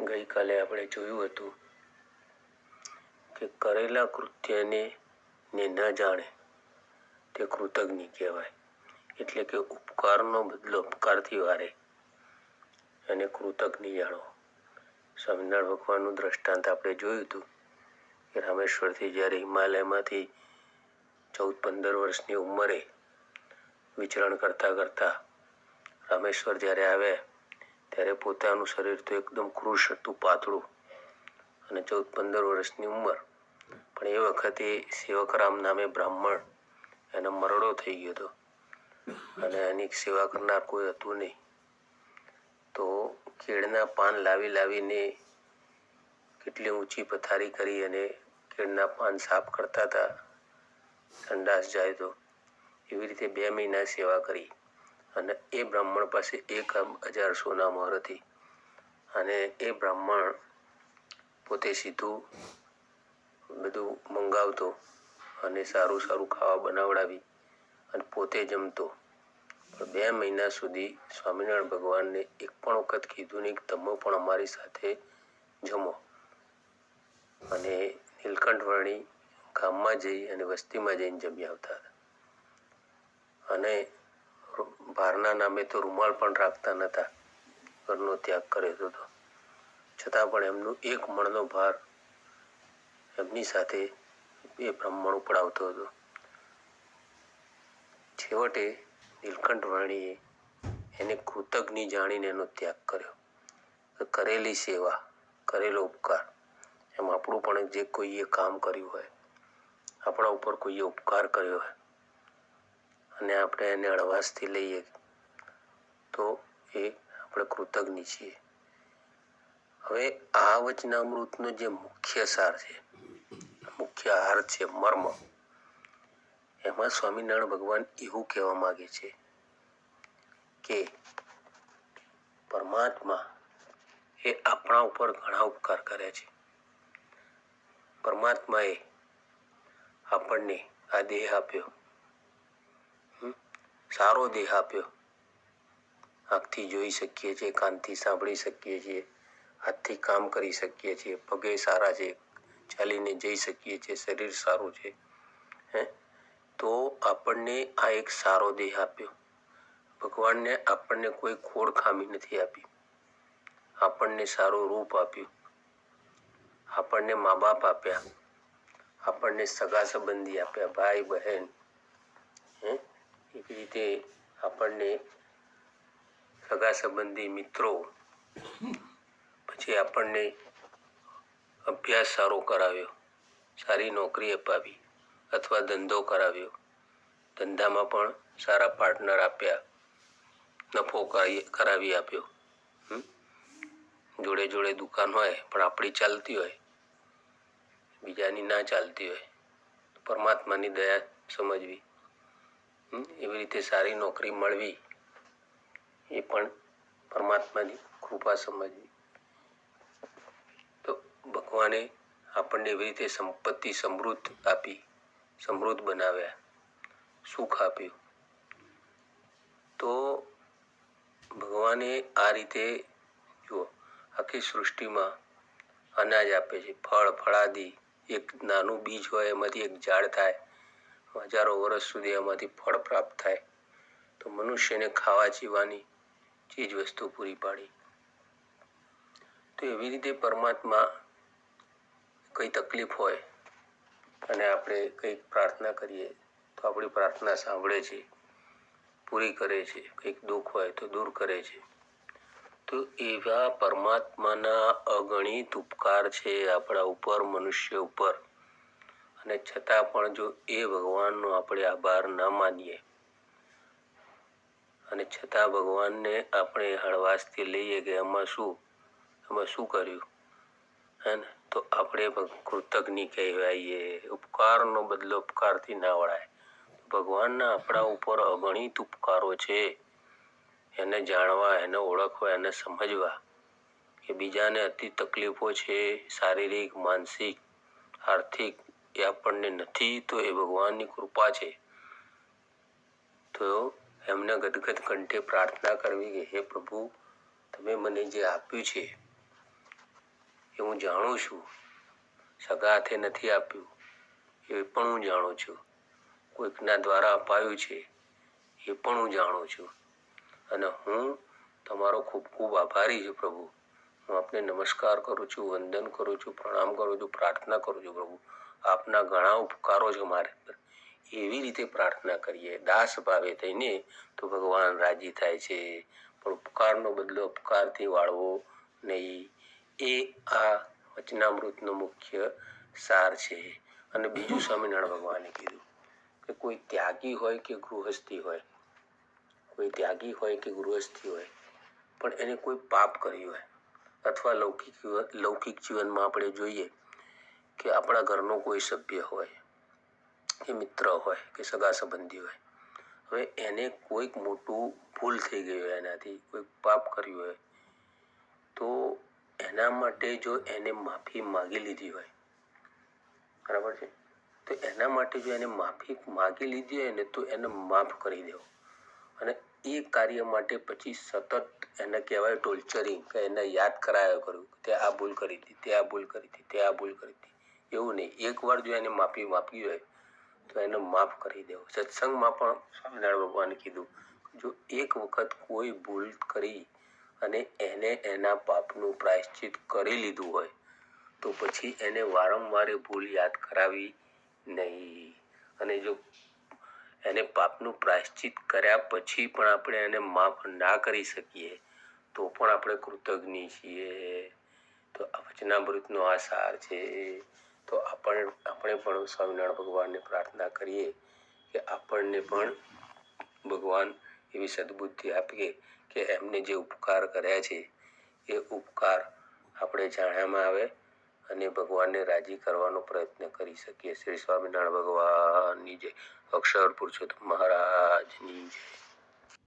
ગઈકાલે આપણે જોયું હતું કે કરેલા કૃત્યને ન જાણે તે કૃતજ્ઞ કહેવાય. એટલે કે ઉપકારનો બદલો ઉપકારથી વારે અને કૃતજ્ઞ જાણો. સ્વામિનારાયણ ભગવાનનું દ્રષ્ટાંત આપણે જોયું હતું કે રામેશ્વરથી જ્યારે હિમાલયમાંથી 14-15 વર્ષની ઉંમરે વિચરણ કરતા કરતા રામેશ્વર જ્યારે આવ્યા ત્યારે પોતાનું શરીર તો એકદમ કૃશ હતું, પાતળું, અને 14-15 વર્ષની ઉંમર. પણ એ વખતે સેવકરામ નામે બ્રાહ્મણ એનો મરડો થઈ ગયો હતો અને એની સેવા કરનાર કોઈ હતું નહીં. તો કેળના પાન લાવીને કેટલી ઊંચી પથારી કરી અને કેળના પાન સાફ કરતા હતા. સંડાસ જાય તો એવી રીતે 2 મહિના સેવા કરી અને એ બ્રાહ્મણ પાસે 1000 સોના મોહર હતી. અને એ બ્રાહ્મણ પોતે સીધું બધું મંગાવતો અને સારું ખાવા બનાવડાવી અને પોતે જમતો. પણ 2 મહિના સુધી સ્વામિનારાયણ ભગવાનને એક પણ વખત કીધું નહીં કે તમે પણ અમારી સાથે જમો. અને નીલકંઠ ગામમાં જઈ અને વસ્તીમાં જઈને જમી આવતા હતા. અને ભારના નામે તો રૂમાલ પણ રાખતા નહોતા, ઘરનો ત્યાગ કર્યો હતો. છતાં પણ એમનું 1 મણનો ભાર એમની સાથે એ બ્રાહ્મણ ઉપડાવતો હતો. છેવટે નીલકંઠ વર્ણીએ એને કૃતજ્ઞ જાણીને એનો ત્યાગ કર્યો. કરેલી સેવા, કરેલો ઉપકાર, એમ આપણું પણ જે કોઈએ કામ કર્યું હોય, આપણા ઉપર કોઈએ ઉપકાર કર્યો હોય અને આપણે એને હળવાશથી લઈએ તો એ આપણે કૃતજ્ઞ છીએ. હવે આ વચનામૃતનો જે મુખ્ય સાર છે, મુખ્ય હાર છે, મર્મ, એમાં સ્વામિનારાયણ ભગવાન એવું કહેવા માંગે છે કે પરમાત્મા એ આપણા ઉપર ઘણા ઉપકાર કર્યા છે. પરમાત્માએ આપણને આ દેહ આપ્યો, સારો દેહ આપ્યો. આંખથી જોઈ શકીએ છીએ, કાનથી સાંભળી શકીએ છીએ, હાથથી કામ કરી શકીએ છીએ, પગે સારા છે, ચાલીને જઈ શકીએ છીએ, શરીર સારું છે. તો આપણને આ એક સારો દેહ આપ્યો. ભગવાનને આપણને કોઈ ખોડ ખામી નથી આપી. આપણને સારું રૂપ આપ્યું, આપણને મા બાપ આપ્યા, આપણને સગા સંબંધી આપ્યા, ભાઈ બહેન. એવી રીતે આપણને સગા સંબંધી, મિત્રો, પછી આપણને અભ્યાસ સારો કરાવ્યો, સારી નોકરી અપાવી અથવા ધંધો કરાવ્યો, ધંધામાં પણ સારા પાર્ટનર આપ્યા, નફો કરાવી આપ્યો. જોડે જોડે દુકાન હોય પણ આપણી ચાલતી હોય, બીજાની ના ચાલતી હોય, પરમાત્માની દયા સમજવી. એવી રીતે સારી નોકરી મળવી એ પણ પરમાત્માની કૃપા સમજવી. તો ભગવાને આપણને એવી રીતે સંપત્તિ સમૃદ્ધ આપી, સમૃદ્ધ બનાવ્યા, સુખ આપ્યું. તો ભગવાને આ રીતે જુઓ, આખી સૃષ્ટિમાં અનાજ આપે છે, ફળ ફળાદી. એક નાનું બીજ હોય એમાંથી એક ઝાડ થાય, હજારો વર્ષ સુધી એમાંથી ફળ પ્રાપ્ત થાય. તો મનુષ્યને ખાવા જીવવાની ચીજ વસ્તુ પૂરી પાડી. તો એવી રીતે પરમાત્મા કઈ તકલીફ હોય અને આપણે કંઈક પ્રાર્થના કરીએ તો આપણી પ્રાર્થના સાંભળે છે, પૂરી કરે છે. કંઈક દુઃખ હોય તો દૂર કરે છે. તો એવા પરમાત્માના અગણિત ઉપકાર છે આપણા ઉપર, મનુષ્ય ઉપર. અને છતાં પણ જો એ ભગવાનનો આપણે આભાર ન માનીએ અને છતાં ભગવાનને આપણે હળવાશથી લઈએ કે એમાં શું કર્યું, તો આપણે કૃતજ્ઞ કહેવાઈએ. ઉપકારનો બદલો ઉપકારથી ના વળાય. ભગવાનના આપણા ઉપર અગણિત ઉપકારો છે. એને જાણવા, એને ઓળખવા, એને સમજવા કે બીજાને અતિ તકલીફો છે, શારીરિક, માનસિક, આર્થિક, એ આપણને નથી, તો એ ભગવાનની કૃપા છે. તો એમને ગદગદ કંઠે પ્રાર્થના કરવી કે હે પ્રભુ, તમે મને જે આપ્યું છે એ હું જાણું છું. સગા હાથે નથી આપ્યું એ પણ હું જાણું છું. કોઈકના દ્વારા અપાયું છે એ પણ હું જાણું છું. અને હું તમારો ખૂબ ખૂબ આભારી છું પ્રભુ. હું આપને નમસ્કાર કરું છું, વંદન કરું છું, પ્રણામ કરું છું, પ્રાર્થના કરું છું પ્રભુ. આપના ઘણા ઉપકારો છે મારે પર. એવી રીતે પ્રાર્થના કરીએ દાસ ભાવે થઈને તો ભગવાન રાજી થાય છે. પણ ઉપકારનો બદલો ઉપકારથી વાળવો નહીં. એ આ વચનામૃતનો મુખ્ય સાર છે. અને બીજું સ્વામિનારાયણ ભગવાને કીધું કે કોઈ ત્યાગી હોય કે ગૃહસ્થી હોય, કોઈ ત્યાગી હોય કે ગૃહસ્થી હોય, પણ એને કોઈ પાપ કર્યું હોય, અથવા લૌકિક જીવનમાં આપણે જોઈએ કે આપણા ઘરનો કોઈ સભ્ય હોય, કે મિત્ર હોય, કે સગા સંબંધી હોય, હવે એને કોઈક મોટું ભૂલ થઈ ગઈ હોય, એનાથી કોઈ પાપ કર્યું હોય, તો એના માટે જો એને માફી માગી લીધી હોય, બરાબર છે, તો એના માટે જો એને માફી માગી લીધી હોય ને તો એને માફ કરી દેવો. અને એ કાર્ય માટે પછી સતત એને કહેવાય ટોર્ચરિંગ, કે એને યાદ કરાયા કરું તે આ ભૂલ કરી હતી, તે આ ભૂલ કરી હતી, તે આ ભૂલ કરી હતી. એવું નહીં, એકવાર જો એને માફી માગી હોય તો એને માફ કરી દેવો. સત્સંગમાં પણ સ્વામિનારાયણ ભગવાને કીધું જો એક વખત કોઈ ભૂલ કરી અને એને એના પાપનું પ્રાયશ્ચિત કરી લીધું હોય તો પછી એને વારંવાર એ ભૂલ યાદ કરાવી નહીં. અને જો એને પાપનું પ્રાયશ્ચિત કર્યા પછી પણ આપણે એને માફ ના કરી શકીએ તો પણ આપણે કૃતજ્ઞ છીએ. તો આ વચનામૃતનો આ સાર છે. તો આપણે પણ સ્વામિનારાયણ ભગવાનને પ્રાર્થના કરીએ કે આપણને પણ ભગવાન એવી સદબુદ્ધિ આપીએ કે એમને જે ઉપકાર કર્યા છે એ ઉપકાર આપણે જાણ્યામાં આવે અને ભગવાનને રાજી કરવાનો પ્રયત્ન કરી શકીએ. શ્રી સ્વામિનારાયણ ભગવાનની જય. અક્ષર પુરુષોત્તમ મહારાજની જય.